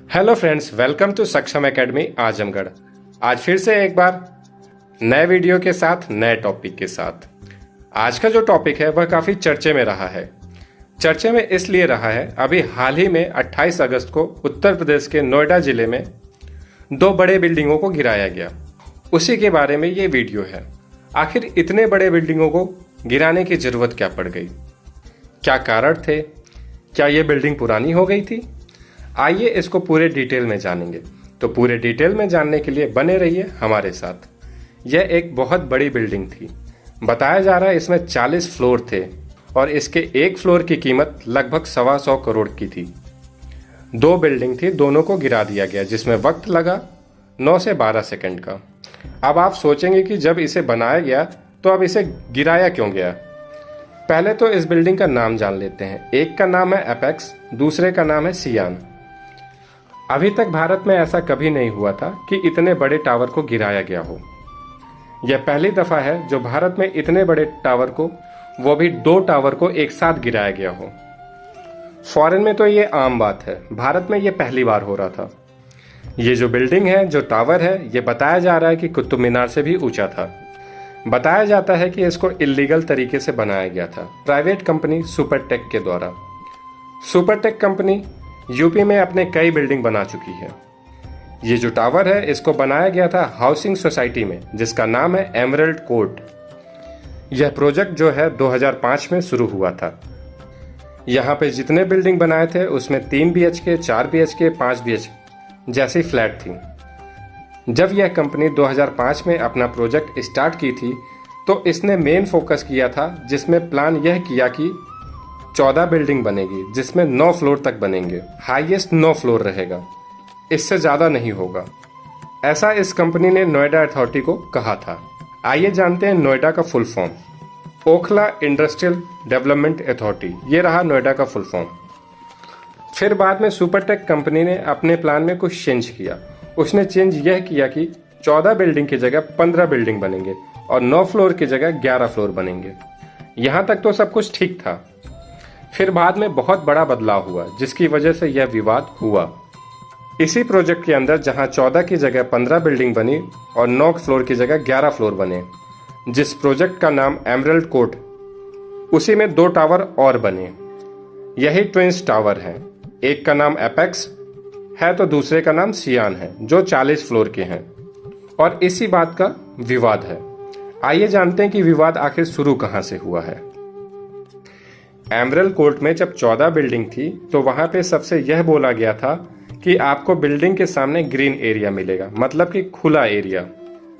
Hello friends, welcome to सक्षम academy Azamgarh. आज फिर से एक बार नए वीडियो के साथ नए टॉपिक के साथ। आज का जो टॉपिक है वह काफ़ी चर्चे में रहा है। चर्चे में इसलिए रहा है, अभी हाल ही में 28 अगस्त को उत्तर प्रदेश के नोएडा जिले में दो बड़े बिल्डिंगों को गिराया गया। उसी के बारे में ये वीडियो है। आखिर इतने बड़े बिल्डिंगों को गिराने की ज़रूरत क्या पड़ गई? क्या कारण थे? क्या ये बिल्डिंग पुरानी हो गई थी? आइए इसको पूरे डिटेल में जानेंगे। तो पूरे डिटेल में जानने के लिए बने रहिए हमारे साथ। यह एक बहुत बड़ी बिल्डिंग थी। बताया जा रहा है इसमें 40 फ्लोर थे और इसके एक फ्लोर की कीमत लगभग 125 करोड़ की थी। दो बिल्डिंग थी, दोनों को गिरा दिया गया, जिसमें वक्त लगा 9 से 12 सेकंड का। अब आप सोचेंगे कि जब इसे बनाया गया तो अब इसे गिराया क्यों गया? पहले तो इस बिल्डिंग का नाम जान लेते हैं। एक का नाम है एपेक्स, दूसरे का नाम है सियान। अभी तक भारत में ऐसा कभी नहीं हुआ था कि इतने बड़े टावर को गिराया गया हो। यह पहली दफा है जो भारत में इतने बड़े टावर को, वो भी दो टावर को एक साथ गिराया गया हो। फॉरेन में तो ये आम बात है, भारत में ये पहली बार हो रहा था। ये जो बिल्डिंग है, जो टावर है, ये बताया जा रहा है कि कुतुब मीनार से भी ऊंचा था। बताया जाता है कि इसको इल्लीगल तरीके से बनाया गया था, प्राइवेट कंपनी सुपरटेक के द्वारा। सुपरटेक कंपनी यूपी में अपने कई बिल्डिंग बना चुकी है। ये जो टावर है, इसको बनाया गया था हाउसिंग सोसाइटी में, जिसका नाम है एमरल्ड कोर्ट। यह प्रोजेक्ट जो है 2005 में शुरू हुआ था। यहाँ पे जितने बिल्डिंग बनाए थे उसमें 3 BHK, 4 BHK, 5 BHK जैसी फ्लैट थी। जब यह कंपनी 2005 में अपना प्रोजेक्ट स्टार्ट की थी तो इसने मेन फोकस किया था, जिसमें प्लान यह किया कि 14 बिल्डिंग बनेगी, जिसमें 9 फ्लोर तक बनेंगे। हाईएस्ट 9 फ्लोर रहेगा, इससे ज़्यादा नहीं होगा। ऐसा इस कंपनी ने नोएडा अथॉरिटी को कहा था। आइए जानते हैं नोएडा का full form. Okhla industrial development authority, ये रहा नोएडा का फुल फॉर्म। फिर बाद में सुपरटेक कंपनी ने अपने प्लान में कुछ चेंज किया। उसने चेंज यह किया कि 14 बिल्डिंग की जगह 15 बिल्डिंग बनेंगे और 9 फ्लोर की जगह 11 फ्लोर बनेंगे। यहाँ तक तो सब कुछ ठीक था। फिर बाद में बहुत बड़ा बदलाव हुआ, जिसकी वजह से यह विवाद हुआ। इसी प्रोजेक्ट के अंदर जहां 14 की जगह 15 बिल्डिंग बनी और 9 फ्लोर की जगह 11 फ्लोर बने, जिस प्रोजेक्ट का नाम एमरल्ड कोर्ट, उसी में 2 टावर और बने। यही ट्विंस टावर हैं। एक का नाम एपेक्स है तो दूसरे का नाम सियान है, जो 40 फ्लोर के हैं। और इसी बात का विवाद है। आइए जानते हैं कि विवाद आखिर शुरू कहां से हुआ है। एमरल्ड कोर्ट में जब 14 बिल्डिंग थी तो वहां पे सबसे यह बोला गया था कि आपको बिल्डिंग के सामने ग्रीन एरिया मिलेगा, मतलब कि खुला एरिया,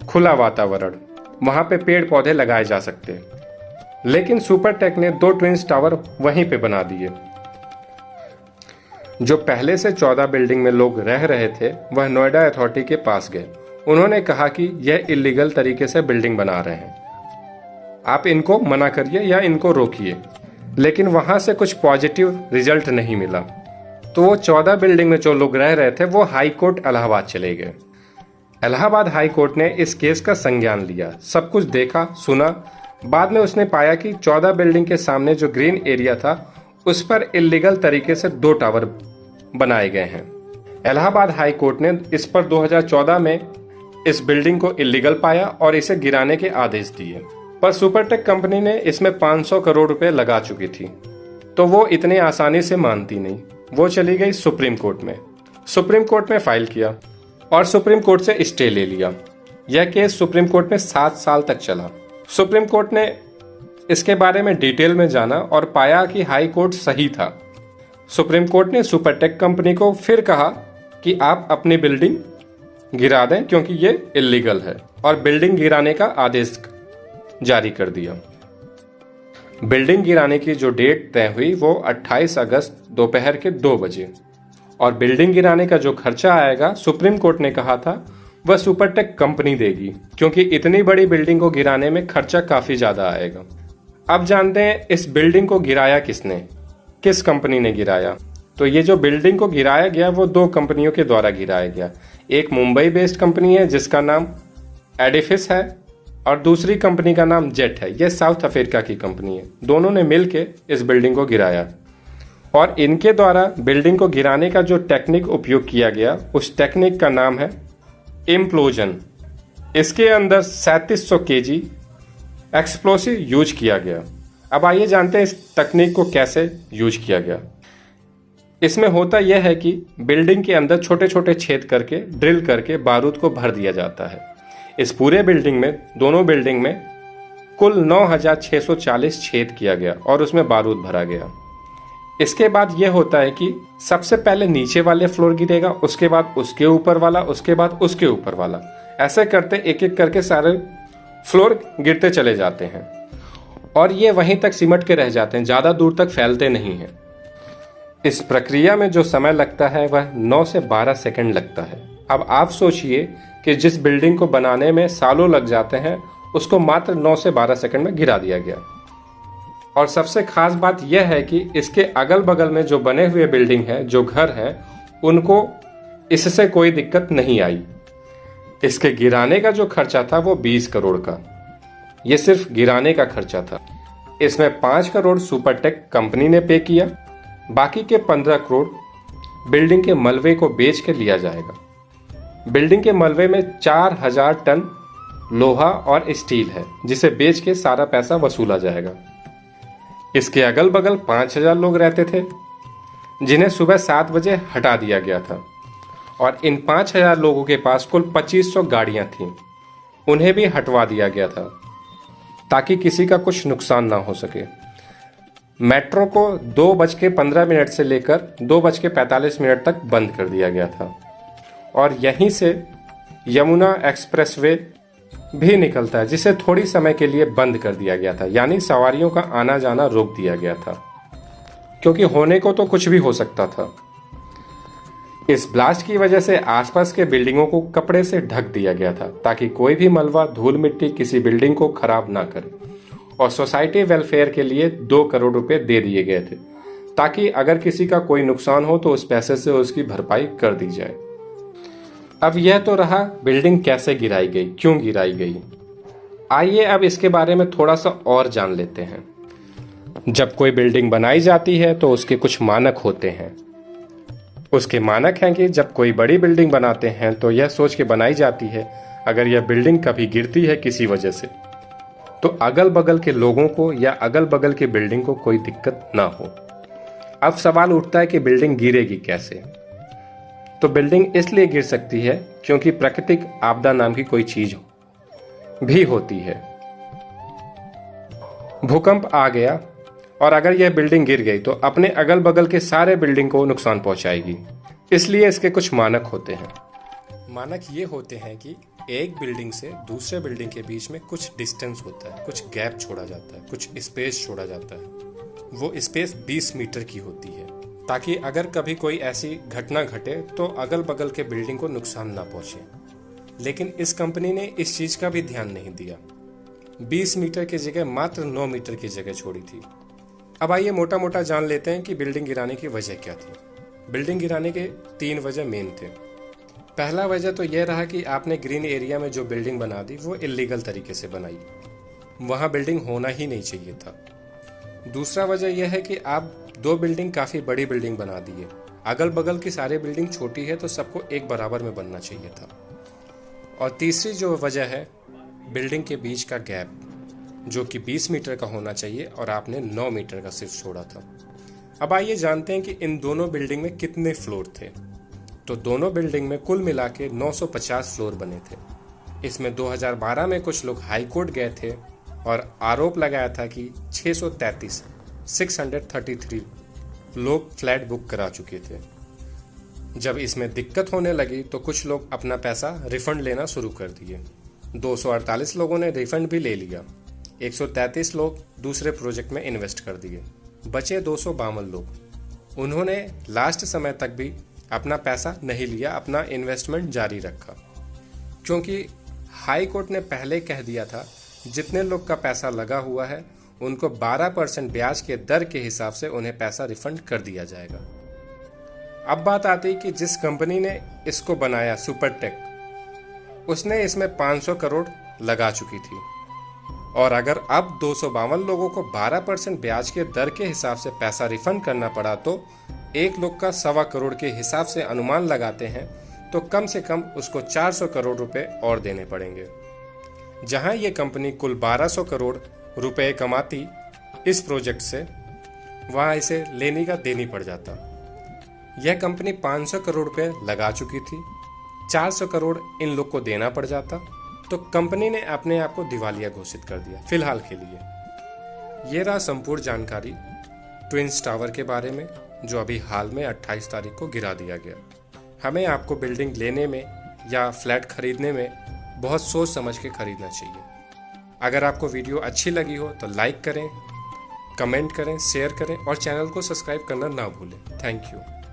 खुला वातावरण, वहां पे पेड़ पौधे लगाए जा सकते हैं। लेकिन सुपरटेक ने 2 ट्विंस टावर वहीं पे बना दिए। जो पहले से 14 बिल्डिंग में लोग रह रहे थे वह नोएडा अथॉरिटी के पास गए। उन्होंने कहा कि यह इलीगल तरीके से बिल्डिंग बना रहे हैं, आप इनको मना करिए या इनको रोकिए। लेकिन वहां से कुछ पॉजिटिव रिजल्ट नहीं मिला, तो वो 14 बिल्डिंग में जो लोग रह रहे थे वो हाई कोर्ट इलाहाबाद चले गए। इलाहाबाद हाई कोर्ट ने इस केस का संज्ञान लिया, सब कुछ देखा सुना। बाद में उसने पाया कि 14 बिल्डिंग के सामने जो ग्रीन एरिया था उस पर इलीगल तरीके से 2 टावर बनाए गए हैं। इलाहाबाद हाई कोर्ट ने इस पर 2014 में इस बिल्डिंग को इलीगल पाया और इसे गिराने के आदेश दिए। पर सुपरटेक कंपनी ने इसमें 500 करोड़ रुपए लगा चुकी थी, तो वो इतनी आसानी से मानती नहीं। वो चली गई सुप्रीम कोर्ट में। सुप्रीम कोर्ट में फाइल किया और सुप्रीम कोर्ट से स्टे ले लिया। यह केस सुप्रीम कोर्ट में 7 साल तक चला। सुप्रीम कोर्ट ने इसके बारे में डिटेल में जाना और पाया कि हाई कोर्ट सही था। सुप्रीम कोर्ट ने सुपरटेक कंपनी को फिर कहा कि आप अपनी बिल्डिंग गिरा दें क्योंकि ये इलीगल है, और बिल्डिंग गिराने का आदेश जारी कर दिया। बिल्डिंग गिराने की जो डेट तय हुई वो 28 अगस्त दोपहर के 2 बजे, और बिल्डिंग गिराने का जो खर्चा आएगा, सुप्रीम कोर्ट ने कहा था वह सुपरटेक कंपनी देगी, क्योंकि इतनी बड़ी बिल्डिंग को गिराने में खर्चा काफी ज्यादा आएगा। अब जानते हैं इस बिल्डिंग को गिराया किसने, किस कंपनी ने गिराया। तो ये जो बिल्डिंग को गिराया गया वो 2 कंपनियों के द्वारा गिराया गया। एक मुंबई बेस्ड कंपनी है जिसका नाम एडिफिस है, और दूसरी कंपनी का नाम जेट है। यह साउथ अफ्रीका की कंपनी है। दोनों ने मिलकर इस बिल्डिंग को गिराया। और इनके द्वारा बिल्डिंग को गिराने का जो टेक्निक उपयोग किया गया उस टेक्निक का नाम है इम्प्लोजन। इसके अंदर 3700 केजी एक्सप्लोसिव यूज किया गया। अब आइए जानते हैं इस तकनीक को कैसे यूज किया गया। इसमें होता यह है कि बिल्डिंग के अंदर छोटे छोटे छेद करके ड्रिल करके बारूद को भर दिया जाता है। इस पूरे बिल्डिंग में, दोनों बिल्डिंग में कुल 9640 छेद किया गया और उसमें बारूद भरा गया। इसके बाद यह होता है कि सबसे पहले नीचे वाले फ्लोर गिरेगा, उसके बाद उसके ऊपर वाला, उसके बाद उसके ऊपर वाला, ऐसे करते एक एक करके सारे फ्लोर गिरते चले जाते हैं और ये वहीं तक सिमट के रह जाते हैं, ज़्यादा दूर तक फैलते नहीं हैं। इस प्रक्रिया में जो समय लगता है वह 9 से 12 सेकंड लगता है। अब आप सोचिए कि जिस बिल्डिंग को बनाने में सालों लग जाते हैं उसको मात्र 9 से 12 सेकंड में गिरा दिया गया। और सबसे खास बात यह है कि इसके अगल बगल में जो बने हुए बिल्डिंग है, जो घर हैं, उनको इससे कोई दिक्कत नहीं आई। इसके गिराने का जो खर्चा था वो 20 करोड़ का, ये सिर्फ गिराने का खर्चा था। इसमें 5 करोड़ सुपरटेक कंपनी ने पे किया, बाकी के 15 करोड़ बिल्डिंग के मलबे को बेच के लिया जाएगा। बिल्डिंग के मलबे में 4000 टन लोहा और स्टील है जिसे बेच के सारा पैसा वसूला जाएगा। इसके अगल बगल 5000 लोग रहते थे जिन्हें सुबह 7 बजे हटा दिया गया था और इन 5000 लोगों के पास कुल 2500 गाड़ियां थीं, उन्हें भी हटवा दिया गया था ताकि किसी का कुछ नुकसान ना हो सके। मेट्रो को 2:15 से लेकर 2:45 तक बंद कर दिया गया था और यहीं से यमुना एक्सप्रेसवे भी निकलता है जिसे थोड़ी समय के लिए बंद कर दिया गया था, यानी सवारियों का आना जाना रोक दिया गया था, क्योंकि होने को तो कुछ भी हो सकता था। इस ब्लास्ट की वजह से आसपास के बिल्डिंगों को कपड़े से ढक दिया गया था ताकि कोई भी मलबा, धूल मिट्टी किसी बिल्डिंग को खराब ना करे। और सोसाइटी वेलफेयर के लिए 2 करोड़ रुपए दे दिए गए थे ताकि अगर किसी का कोई नुकसान हो तो उस पैसे से उसकी भरपाई कर दी जाए। अब यह तो रहा बिल्डिंग कैसे गिराई गई, क्यों गिराई गई। आइए अब इसके बारे में थोड़ा सा और जान लेते हैं। जब कोई बिल्डिंग बनाई जाती है तो उसके कुछ मानक होते हैं। उसके मानक हैं कि जब कोई बड़ी बिल्डिंग बनाते हैं तो यह सोच के बनाई जाती है अगर यह बिल्डिंग कभी गिरती है किसी वजह से तो अगल बगल के लोगों को या अगल बगल की बिल्डिंग को कोई दिक्कत ना हो। अब सवाल उठता है कि बिल्डिंग गिरेगी कैसे। तो बिल्डिंग इसलिए गिर सकती है क्योंकि प्राकृतिक आपदा नाम की कोई चीज भी होती है। भूकंप आ गया और अगर यह बिल्डिंग गिर गई तो अपने अगल बगल के सारे बिल्डिंग को नुकसान पहुंचाएगी, इसलिए इसके कुछ मानक होते हैं। मानक ये होते हैं कि एक बिल्डिंग से दूसरे बिल्डिंग के बीच में कुछ डिस्टेंस होता है, कुछ गैप छोड़ा जाता है, कुछ स्पेस छोड़ा जाता है। वो स्पेस 20 मीटर की होती है ताकि अगर कभी कोई ऐसी घटना घटे तो अगल बगल के बिल्डिंग को नुकसान ना पहुंचे। लेकिन इस कंपनी ने इस चीज का भी ध्यान नहीं दिया, 20 मीटर की जगह मात्र 9 मीटर की जगह छोड़ी थी। अब आइए मोटा मोटा जान लेते हैं कि बिल्डिंग गिराने की वजह क्या थी। बिल्डिंग गिराने के 3 वजह मेन थे। पहला वजह तो यह रहा कि आपने ग्रीन एरिया में जो बिल्डिंग बना दी वो इलीगल तरीके से बनाई, वहां बिल्डिंग होना ही नहीं चाहिए था। दूसरा वजह यह है कि आप 2 बिल्डिंग काफ़ी बड़ी बिल्डिंग बना दी है, अगल बगल की सारी बिल्डिंग छोटी है तो सबको एक बराबर में बनना चाहिए था। और तीसरी जो वजह है बिल्डिंग के बीच का गैप जो कि 20 मीटर का होना चाहिए और आपने 9 मीटर का सिर्फ छोड़ा था। अब आइए जानते हैं कि इन दोनों बिल्डिंग में कितने फ्लोर थे। तो दोनों बिल्डिंग में कुल मिला के 950 फ्लोर बने थे। इसमें 2012 में कुछ लोग हाई कोर्ट गए थे और आरोप लगाया था कि 633 लोग फ्लैट बुक करा चुके थे। जब इसमें दिक्कत होने लगी तो कुछ लोग अपना पैसा रिफंड लेना शुरू कर दिए। 248 लोगों ने रिफंड भी ले लिया, 133 लोग दूसरे प्रोजेक्ट में इन्वेस्ट कर दिए, बचे 252 लोग। उन्होंने लास्ट समय तक भी अपना पैसा नहीं लिया, अपना इन्वेस्टमेंट जारी रखा, क्योंकि हाई कोर्ट ने पहले कह दिया था जितने लोग का पैसा लगा हुआ है उनको 12% ब्याज के दर के हिसाब से उन्हें पैसा रिफंड कर दिया जाएगा। अब बात आती है कि जिस कंपनी ने इसको बनाया सुपरटेक, उसने इसमें 500 करोड़ लगा चुकी थी और अगर अब 252 लोगों को 12% ब्याज के दर के हिसाब से पैसा रिफंड करना पड़ा तो एक लोग का 1.25 करोड़ के हिसाब से अनुमान लगाते हैं तो कम से कम उसको 400 करोड़ रुपए और देने पड़ेंगे। जहां ये कंपनी कुल 1200 करोड़ रुपए कमाती इस प्रोजेक्ट से, वहां इसे लेनी का देनी पड़ जाता। यह कंपनी 500 करोड़ रुपए लगा चुकी थी, 400 करोड़ इन लोग को देना पड़ जाता, तो कंपनी ने अपने आप को दिवालिया घोषित कर दिया फिलहाल के लिए। ये रहा संपूर्ण जानकारी ट्विन्स टावर के बारे में, जो अभी हाल में 28 तारीख को गिरा दिया गया। हमें आपको बिल्डिंग लेने में या फ्लैट खरीदने में बहुत सोच समझ के खरीदना चाहिए। अगर आपको वीडियो अच्छी लगी हो तो लाइक करें, कमेंट करें, शेयर करें और चैनल को सब्सक्राइब करना ना भूलें। Thank you.